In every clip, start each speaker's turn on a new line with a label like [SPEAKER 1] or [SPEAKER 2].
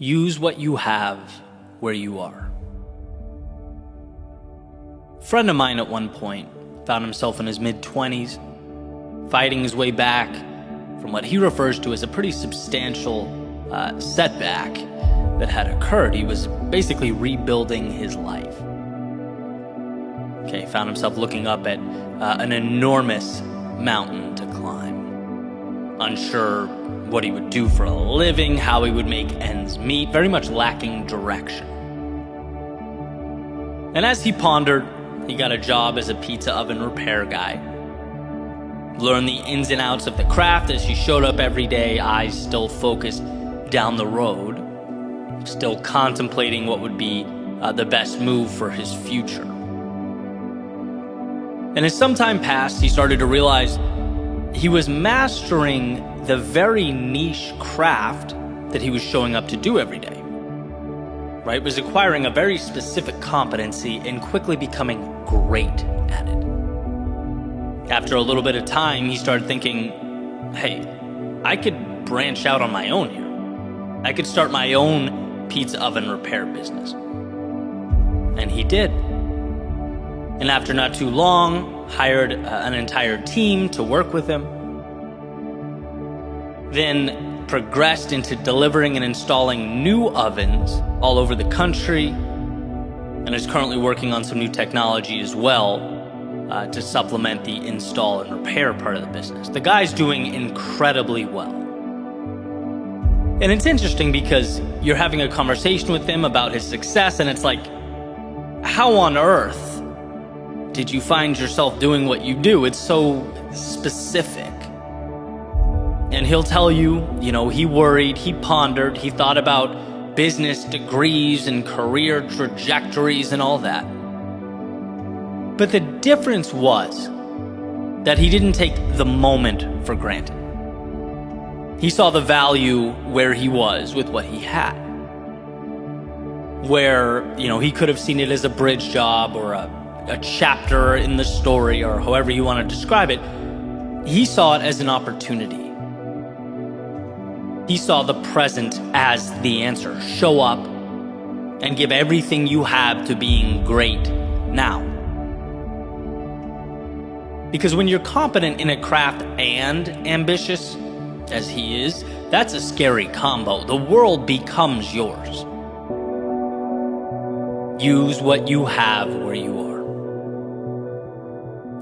[SPEAKER 1] Use what you have where you are. A friend of mine at one point found himself in his mid-20s, fighting his way back from what he refers to as a pretty substantial setback that had occurred. He was basically rebuilding his life. Found himself looking up at an enormous mountain to climb, unsure what he would do for a living, how he would make ends meet, very much lacking direction. And as he pondered, he got a job as a pizza oven repair guy. Learned the ins and outs of the craft as he showed up every day, eyes still focused down the road, still contemplating what would be the best move for his future. And as some time passed, he started to realize he was mastering the very niche craft that he was showing up to do every day. Right? Was acquiring a very specific competency and quickly becoming great at it. After a little bit of time, he started thinking, hey, I could branch out on my own here. I could start my own pizza oven repair business. And he did. And after not too long, hired an entire team to work with him. Then progressed into delivering and installing new ovens all over the country, and is currently working on some new technology as well to supplement the install and repair part of the business. The guy's doing incredibly well. And it's interesting because you're having a conversation with him about his success, and it's like, how on earth did you find yourself doing what you do? It's so specific. And he'll tell you, he worried, he pondered, he thought about business degrees and career trajectories and all that. But the difference was that he didn't take the moment for granted. He saw the value where he was with what he had. Where, he could have seen it as a bridge job or a chapter in the story, or however you want to describe it, he saw it as an opportunity. He saw the present as the answer. Show up and give everything you have to being great now. Because when you're competent in a craft and ambitious, as he is, that's a scary combo. The world becomes yours. Use what you have where you are.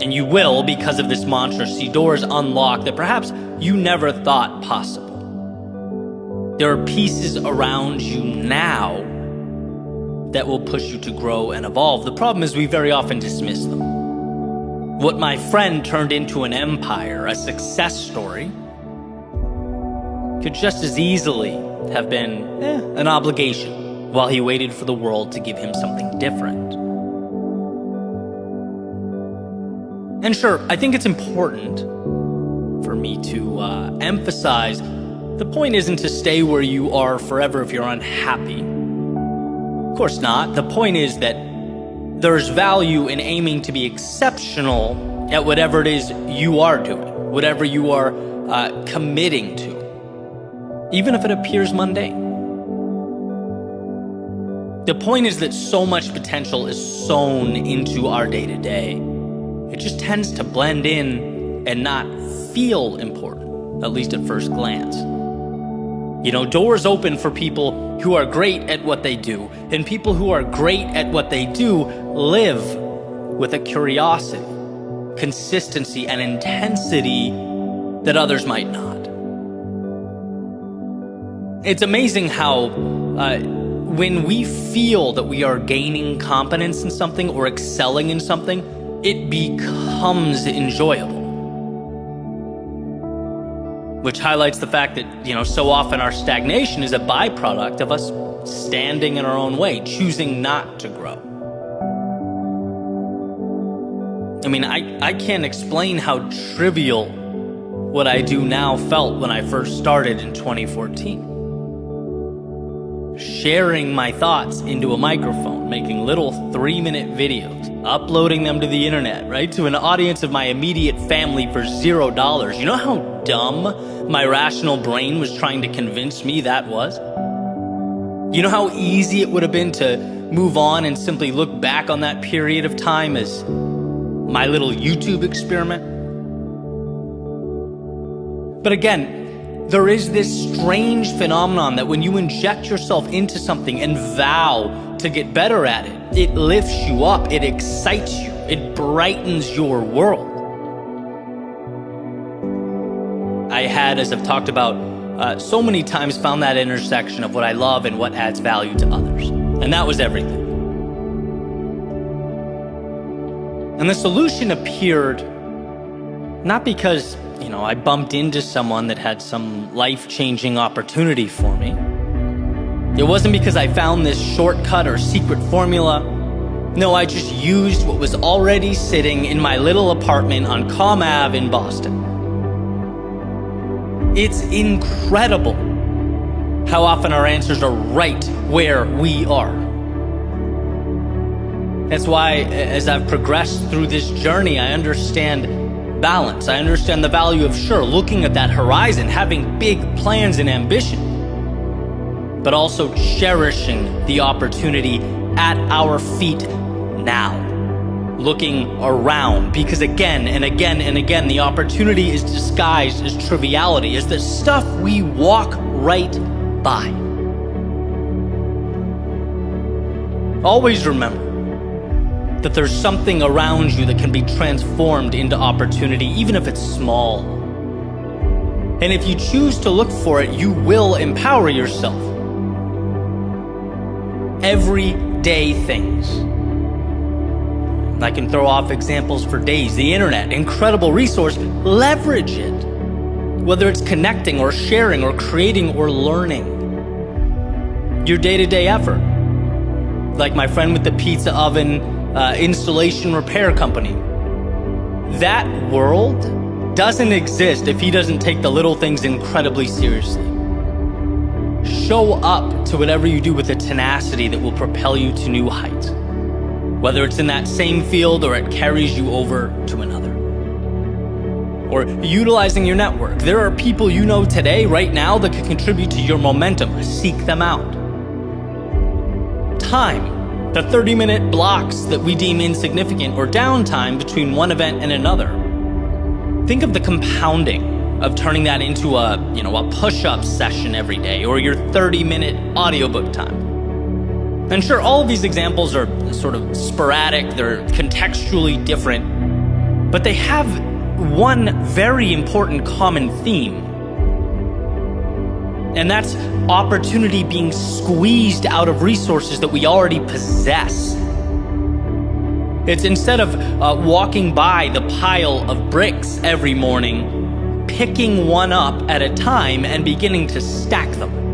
[SPEAKER 1] And you will, because of this mantra, see doors unlock that perhaps you never thought possible. There are pieces around you now that will push you to grow and evolve. The problem is we very often dismiss them. What my friend turned into an empire, a success story, could just as easily have been an obligation while he waited for the world to give him something different. And sure, I think it's important for me to emphasize the point isn't to stay where you are forever if you're unhappy. Of course not. The point is that there's value in aiming to be exceptional at whatever it is you are doing, whatever you are committing to, even if it appears mundane. The point is that so much potential is sown into our day-to-day. It just tends to blend in and not feel important, at least at first glance. Doors open for people who are great at what they do, and people who are great at what they do live with a curiosity, consistency, and intensity that others might not. It's amazing how when we feel that we are gaining competence in something or excelling in something, it becomes enjoyable. Which highlights the fact that, so often our stagnation is a byproduct of us standing in our own way, choosing not to grow. I can't explain how trivial what I do now felt when I first started in 2014. Sharing my thoughts into a microphone, making little 3-minute videos, uploading them to the internet, right? To an audience of my immediate family for $0. You know how dumb my rational brain was trying to convince me that was? You know how easy it would have been to move on and simply look back on that period of time as my little YouTube experiment? But again, there is this strange phenomenon that when you inject yourself into something and vow to get better at it, it lifts you up, it excites you, it brightens your world. I had, as I've talked about so many times, found that intersection of what I love and what adds value to others. And that was everything. And the solution appeared not because, I bumped into someone that had some life-changing opportunity for me. It wasn't because I found this shortcut or secret formula. No, I just used what was already sitting in my little apartment on Comm Ave in Boston. It's incredible how often our answers are right where we are. That's why, as I've progressed through this journey, I understand balance. I understand the value of, looking at that horizon, having big plans and ambition, but also cherishing the opportunity at our feet now. Looking around, because again and again and again, the opportunity is disguised as triviality, as the stuff we walk right by. Always remember that there's something around you that can be transformed into opportunity, even if it's small. And if you choose to look for it, you will empower yourself. Everyday things. I can throw off examples for days. The internet, incredible resource, leverage it. Whether it's connecting or sharing or creating or learning. Your day-to-day effort. Like my friend with the pizza oven installation repair company. That world doesn't exist if he doesn't take the little things incredibly seriously. Show up to whatever you do with a tenacity that will propel you to new heights. Whether it's in that same field or it carries you over to another. Or utilizing your network. There are people you know today, right now, that can contribute to your momentum. Seek them out. Time. The 30-minute blocks that we deem insignificant or downtime between one event and another. Think of the compounding of turning that into a push-up session every day or your 30-minute audiobook time. And all of these examples are sort of sporadic, they're contextually different, but they have one very important common theme. And that's opportunity being squeezed out of resources that we already possess. It's instead of walking by the pile of bricks every morning, picking one up at a time and beginning to stack them.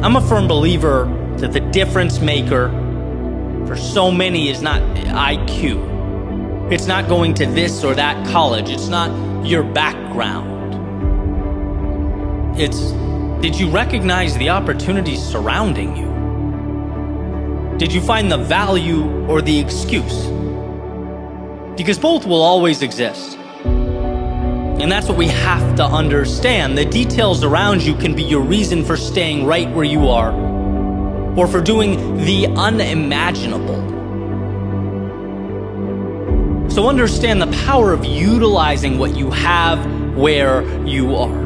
[SPEAKER 1] I'm a firm believer that the difference maker for so many is not IQ. It's not going to this or that college. It's not your background. It's, did you recognize the opportunities surrounding you? Did you find the value or the excuse? Because both will always exist. And that's what we have to understand. The details around you can be your reason for staying right where you are, or for doing the unimaginable. So understand the power of utilizing what you have where you are.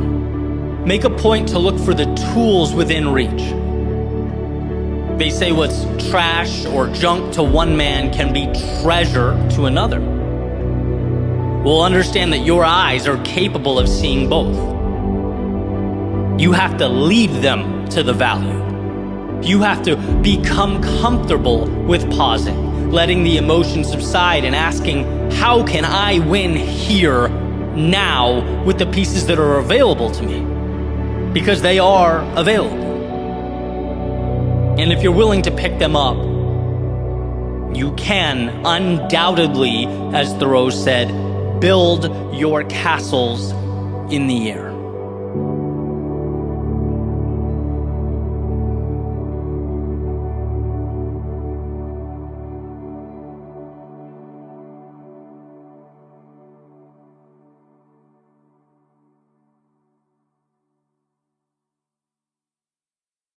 [SPEAKER 1] Make a point to look for the tools within reach. They say what's trash or junk to one man can be treasure to another. Well, understand that your eyes are capable of seeing both. You have to lead them to the value. You have to become comfortable with pausing, letting the emotions subside and asking, how can I win here, now, with the pieces that are available to me? Because they are available. And if you're willing to pick them up, you can undoubtedly, as Thoreau said, build your castles in the air.